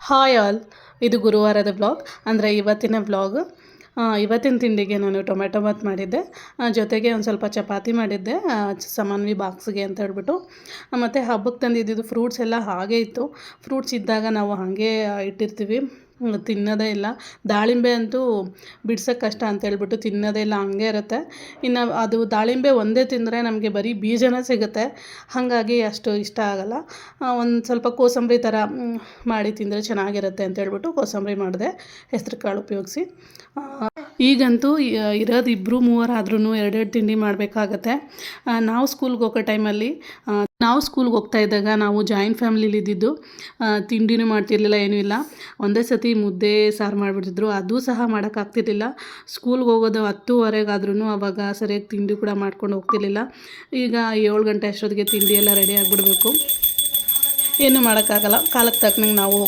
Hi all, ಇದು ಗುರುವಾರದ blog ಅಂದರೆ ಇವತ್ತಿನ ಬ್ಲಾಗ್. ಇವತ್ತಿನ ತಿಂಡಿಗೆ ನಾನು ಟೊಮೆಟೊ ಬಾತ್ ಮಾಡಿದ್ದೆ, ಜೊತೆಗೆ ಒಂದು ಸ್ವಲ್ಪ ಚಪಾತಿ ಮಾಡಿದ್ದೆ ಸಮನ್ವಿ ಬಾಕ್ಸ್ಗೆ ಅಂತ ಹೇಳ್ಬಿಟ್ಟು. ಮತ್ತು ಹಬ್ಬಕ್ಕೆ ತಂದಿದ್ದು ಫ್ರೂಟ್ಸ್ ಎಲ್ಲ ಹಾಗೇ ಇತ್ತು. ಫ್ರೂಟ್ಸ್ ಇದ್ದಾಗ ನಾವು ಹಾಗೆ ಇಟ್ಟಿರ್ತೀವಿ, ತಿನ್ನೋದೇ ಇಲ್ಲ. ದಾಳಿಂಬೆ ಅಂತೂ ಬಿಡ್ಸೋಕ್ಕೆ ಕಷ್ಟ ಅಂತ ಹೇಳ್ಬಿಟ್ಟು ತಿನ್ನೋದೇ ಇಲ್ಲ, ಹಂಗೆ ಇರುತ್ತೆ. ಇನ್ನು ಅದು ದಾಳಿಂಬೆ ಒಂದೇ ತಿಂದರೆ ನಮಗೆ ಬರೀ ಬೀಜನೇ ಸಿಗುತ್ತೆ, ಹಾಗಾಗಿ ಅಷ್ಟು ಇಷ್ಟ ಆಗೋಲ್ಲ. ಒಂದು ಸ್ವಲ್ಪ ಕೋಸಂಬರಿ ಥರ ಮಾಡಿ ತಿಂದರೆ ಚೆನ್ನಾಗಿರುತ್ತೆ ಅಂತ ಹೇಳ್ಬಿಟ್ಟು ಕೋಸಂಬರಿ ಮಾಡಿದೆ, ಹೆಸ್ರು ಕಾಳು ಉಪಯೋಗಿಸಿ. ಈಗಂತೂ ಇರೋದು ಇಬ್ಬರು ಮೂವರಾದ್ರೂ ಎರಡೆರಡು ತಿಂಡಿ ಮಾಡಬೇಕಾಗತ್ತೆ. ನಾವು ಸ್ಕೂಲ್ಗೆ ಹೋಗೋ ಟೈಮಲ್ಲಿ ನಾವು ಸ್ಕೂಲ್ಗೆ ಹೋಗ್ತಾ ಇದ್ದಾಗ ನಾವು ಜಾಯಿಂಟ್ ಫ್ಯಾಮಿಲಿಲಿ ಇದ್ದಿದ್ದು, ತಿಂಡಿನೂ ಮಾಡ್ತಿರ್ಲಿಲ್ಲ, ಏನೂ ಇಲ್ಲ. ಒಂದೇ ಸತಿ ಮುದ್ದೆ ಸಾರು ಮಾಡಿಬಿಡ್ತಿದ್ರು, ಅದೂ ಸಹ ಮಾಡೋಕ್ಕಾಗ್ತಿರ್ಲಿಲ್ಲ. ಸ್ಕೂಲ್ಗೆ ಹೋಗೋದು 10:15 ಆವಾಗ ಸರಿಯಾಗಿ ತಿಂಡಿ ಕೂಡ ಮಾಡ್ಕೊಂಡು ಹೋಗ್ತಿರ್ಲಿಲ್ಲ. ಈಗ 7 ಗಂಟೆ ಅಷ್ಟೊತ್ತಿಗೆ ತಿಂಡಿ ಎಲ್ಲ ರೆಡಿ ಆಗಿಬಿಡ್ಬೇಕು, ಏನೂ ಮಾಡೋಕ್ಕಾಗಲ್ಲ. ಕಾಲಕ್ಕೆ ತಕ್ಕನಂಗೆ ನಾವು